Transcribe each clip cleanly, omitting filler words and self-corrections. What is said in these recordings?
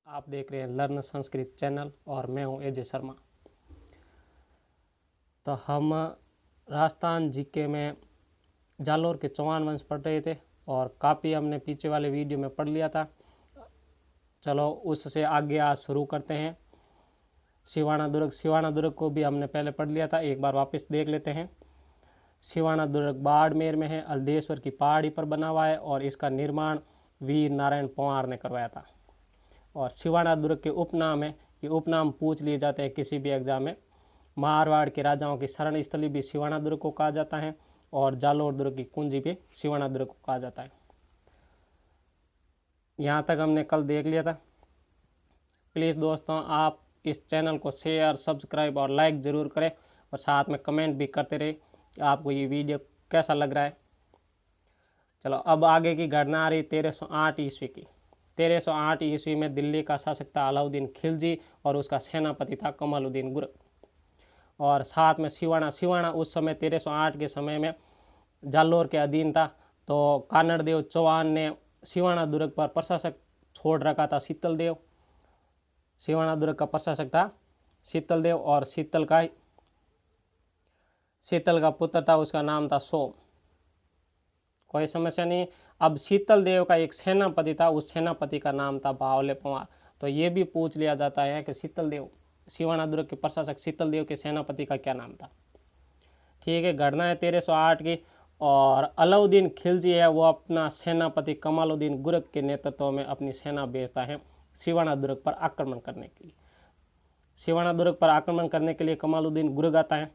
आप देख रहे हैं लर्न संस्कृत चैनल और मैं हूं अजय शर्मा। तो हम राजस्थान जीके में जालोर के चौहान वंश पढ़ रहे थे और काफ़ी हमने पीछे वाले वीडियो में पढ़ लिया था। चलो उससे आगे आज शुरू करते हैं। सिवाना दुर्ग को भी हमने पहले पढ़ लिया था, एक बार वापस देख लेते हैं। सिवाना दुर्ग बाड़मेर में है, अलदेश्वर की पहाड़ी पर बना हुआ है और इसका निर्माण वीर नारायण पंवार ने करवाया था। और सिवाना दुर्ग के उपनाम है, ये उपनाम पूछ लिए जाते हैं किसी भी एग्जाम में। मारवाड़ के राजाओं की शरण स्थली भी सिवाना दुर्ग को कहा जाता है और जालोर दुर्ग की कुंजी भी सिवाना दुर्ग को कहा जाता है। यहाँ तक हमने कल देख लिया था। प्लीज़ दोस्तों, आप इस चैनल को शेयर, सब्सक्राइब और लाइक ज़रूर करें और साथ में कमेंट भी करते रहे कि आपको ये वीडियो कैसा लग रहा है। चलो अब आगे की घटना आ रही 1308 ईस्वी की। 1308 ईस्वी में दिल्ली का शासक था अलाउद्दीन खिलजी और उसका सेनापति था कमालुद्दीन गुर्क। और साथ में सिवाना उस समय 1308 के समय में जालोर के अधीन था। तो कानड़देव चौहान ने सिवाना दुर्ग पर प्रशासक छोड़ रखा था शीतल देव। सिवाना दुर्ग का प्रशासक था शीतल देव और शीतल का पुत्र था, उसका नाम था सोम। कोई समस्या नहीं। अब शीतल देव का एक सेनापति था, उस सेनापति का नाम था बावले पंवार। तो ये भी पूछ लिया जाता है कि शीतल देव, सिवाना दुर्ग के प्रशासक शीतल देव के सेनापति का क्या नाम था। ठीक है, घटना है 1308 की। और अलाउद्दीन खिलजी है, वो अपना सेनापति कमालुद्दीन गुर्क के नेतृत्व में अपनी सेना भेजता है सिवाना दुर्ग पर आक्रमण करने के लिए। सिवाना दुर्ग पर आक्रमण करने के लिए कमालुद्दीन गुर्क आता है।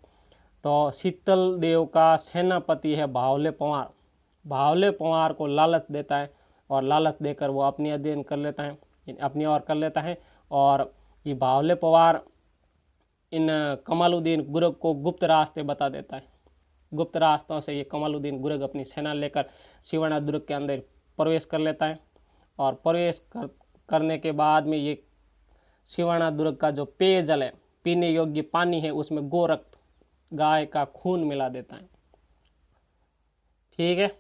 तो शीतल देव का सेनापति है बावले पंवार। बावले पंवार को लालच देता है और लालच देकर वो अपनी अधीन कर लेता है, अपनी ओर कर लेता है। और ये बावले पंवार इन कमालुद्दीन गुर्क को गुप्त रास्ते बता देता है। गुप्त रास्तों से ये कमालुद्दीन गुर्क अपनी सेना लेकर सिवाना दुर्ग के अंदर प्रवेश कर लेता है। और प्रवेश करने के बाद में ये सिवाना दुर्ग का जो पेयजल है, पीने योग्य पानी है, उसमें गोरक्त, गाय का खून मिला देता है। ठीक है,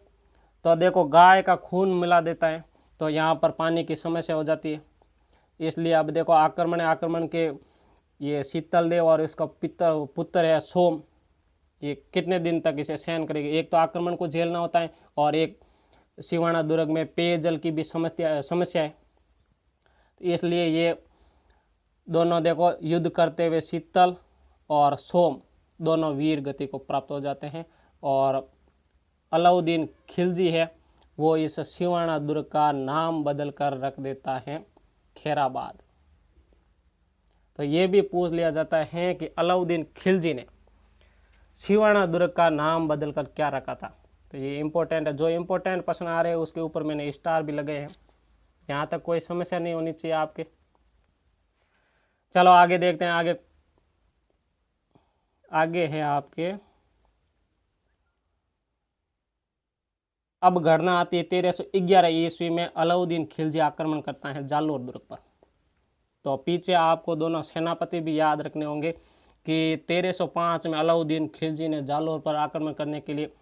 तो देखो गाय का खून मिला देता है तो यहाँ पर पानी की समस्या हो जाती है। इसलिए अब देखो आक्रमण के ये शीतल देव और इसका पुत्र है सोम, ये कितने दिन तक इसे सहन करेगी। एक तो आक्रमण को झेलना होता है और एक सिवाना दुर्ग में पेयजल की भी समस्या है। तो इसलिए ये दोनों देखो युद्ध करते हुए शीतल और सोम दोनों वीर गति को प्राप्त हो जाते हैं। और अलाउद्दीन खिलजी है, वो इस सिवाना दुर्ग का नाम बदल कर रख देता है खैराबाद। तो ये भी पूछ लिया जाता है कि अलाउद्दीन खिलजी ने सिवाना दुर्ग का नाम बदल कर क्या रखा था। तो ये इम्पोर्टेंट है, जो इम्पोर्टेंट प्रश्न आ रहे हैं उसके ऊपर मैंने स्टार भी लगे हैं। यहाँ तक कोई समस्या नहीं होनी चाहिए आपके। चलो आगे देखते हैं। आगे है आपके, अब घटना आती है 1311 ईस्वी में अलाउद्दीन खिलजी आक्रमण करता है जालोर दुर्ग पर। तो पीछे आपको दोनों सेनापति भी याद रखने होंगे कि 1305 में अलाउद्दीन खिलजी ने जालोर पर आक्रमण करने के लिए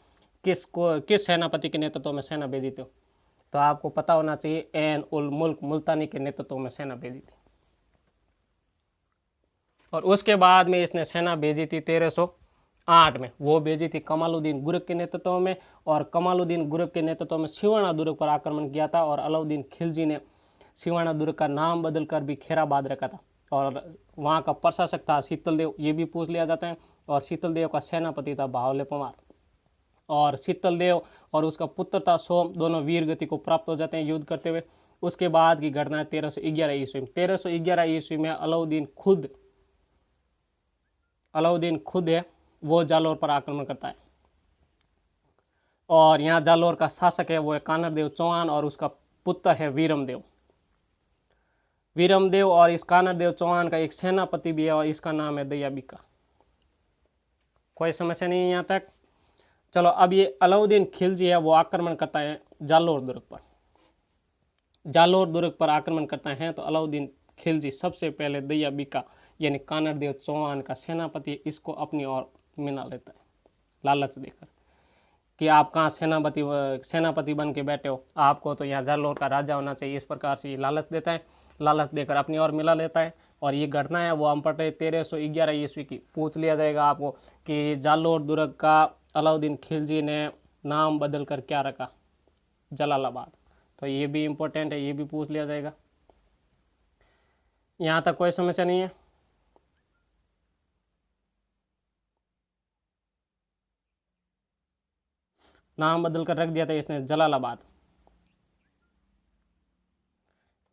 किस सेनापति के नेतृत्व में सेना भेजी थी। तो आपको पता होना चाहिए, एन उल मुल्क मुल्तानी के नेतृत्व में सेना भेजी थी। और उसके बाद में इसने सेना भेजी थी 1308 में, वो भेजी थी कमालुद्दीन गुर्क के नेतृत्व में। और कमालुद्दीन गुर्क के नेतृत्व में सिवाना दुर्ग पर आक्रमण किया था और अलाउद्दीन खिलजी ने सिवाना दुर्ग का नाम बदलकर भी खैराबाद रखा था। और वहाँ का प्रशासक था शीतल देव, ये भी पूछ लिया जाता है। और शीतल देव का सेनापति था बावले पंवार। और शीतल देव और उसका पुत्र था सोम, दोनों वीर गति को प्राप्त हो जाते हैं युद्ध करते हुए। उसके बाद की घटना है 1311 ईस्वी में। 1311 ईस्वी में अलाउद्दीन खुद है, वो जालोर पर आक्रमण करता है। और यहाँ जालोर का शासक है वो है कानड़देव चौहान और उसका पुत्र है वीरमदेव। और इस कानड़देव चौहान का एक सेनापति भी है और इसका नाम है दयाबिका। कोई समस्या नहीं है यहाँ तक। चलो अब ये अलाउद्दीन खिलजी है, वो आक्रमण करता है जालोर दुर्ग पर आक्रमण करता है। तो अलाउद्दीन खिलजी सबसे पहले दयाबिका यानी कानड़देव चौहान का सेनापति, इसको अपनी ओर मिला लेता है लालच देकर कि आप कहाँ सेनापति बन के बैठे हो, आपको तो यहाँ जालोर का राजा होना चाहिए। इस प्रकार से ये लालच देता है। लालच देकर अपनी ओर मिला लेता है। और ये घटना है वो हम पढ़ रहे 1311 ईस्वी की। पूछ लिया जाएगा आपको कि जालोर दुर्ग का अलाउद्दीन खिलजी ने नाम बदल कर क्या रखा, जलालाबाद। तो ये भी इम्पोर्टेंट है, ये भी पूछ लिया जाएगा। यहाँ तक कोई समस्या नहीं है। नाम बदल कर रख दिया था इसने जलालाबाद।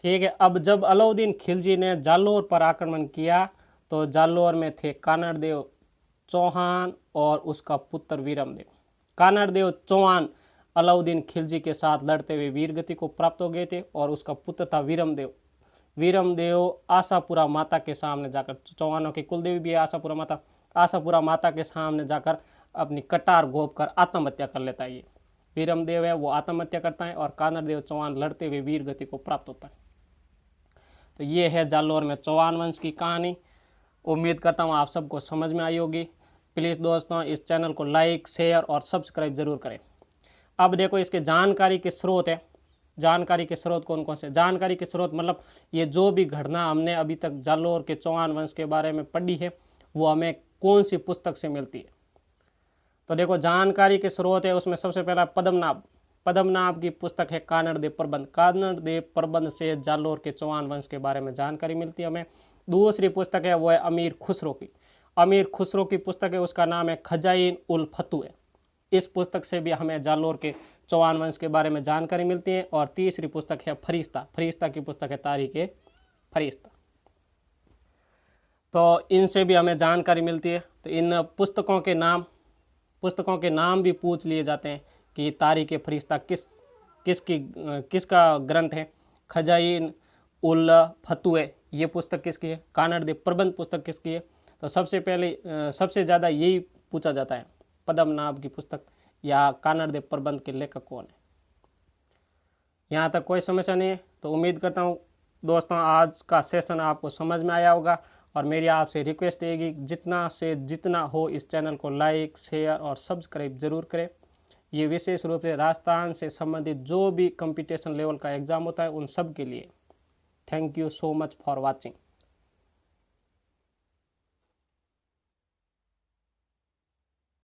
ठीक है। अब जब अलाउद्दीन खिलजी ने जालोर पर आक्रमण किया तो जालोर में थे कानड़देव चौहान और उसका पुत्र वीरमदेव। कानड़देव चौहान अलाउद्दीन खिलजी के साथ लड़ते हुए वीरगति को प्राप्त हो गए थे और उसका पुत्र था वीरमदेव। वीरमदेव आशापुरा माता के सामने जाकर, चौहानों की कुलदेवी भी है आशापुरा माता, आशापुरा माता के सामने जाकर अपनी कटार घोंप कर आत्महत्या कर लेता है। ये वीरमदेव है वो आत्महत्या करता है और कानड़देव चौहान लड़ते हुए वीरगति को प्राप्त होता है। तो ये है जालोर में चौहान वंश की कहानी। उम्मीद करता हूँ आप सबको समझ में आई होगी। प्लीज़ दोस्तों इस चैनल को लाइक, शेयर और सब्सक्राइब जरूर करें। अब देखो इसके जानकारी के स्रोत है। जानकारी के स्रोत कौन कौन से? जानकारी के स्रोत मतलब ये जो भी घटना हमने अभी तक जालोर के चौहान वंश के बारे में पढ़ी है वो हमें कौन सी पुस्तक से मिलती है। तो देखो जानकारी के स्रोत है उसमें सबसे पहला पद्मनाभ। पद्मनाभ की पुस्तक है कानड़देव प्रबंध। कानड़देव प्रबंध से जालोर के चौहान वंश के बारे में जानकारी मिलती है हमें। दूसरी पुस्तक है वो है अमीर खुसरो की। अमीर खुसरो की पुस्तक है उसका नाम है खजाइन उल फतुह। इस पुस्तक से भी हमें जालोर के चौहान वंश के बारे में जानकारी मिलती है। और तीसरी पुस्तक है फरिश्ता। फरिश्ता की पुस्तक है तारीख फरिश्ता। तो इनसे भी हमें जानकारी मिलती है। तो इन पुस्तकों के नाम भी पूछ लिए जाते हैं कि तारीख फरिश्ता किसका ग्रंथ है। खजाइन उल फतुह ये पुस्तक किसकी है। कानड़देव प्रबंध पुस्तक किसकी है। तो सबसे ज़्यादा यही पूछा जाता है, पद्मनाभ की पुस्तक या कानड़देव प्रबंध के लेखक कौन है। यहाँ तक कोई समस्या नहीं है। तो उम्मीद करता हूँ दोस्तों आज का सेशन आपको समझ में आया होगा। और मेरी आपसे रिक्वेस्ट है कि जितना से जितना हो इस चैनल को लाइक, शेयर और सब्सक्राइब जरूर करें। ये विशेष रूप से राजस्थान से संबंधित जो भी कंपटीशन लेवल का एग्ज़ाम होता है उन सब के लिए। Thank you so much for watching.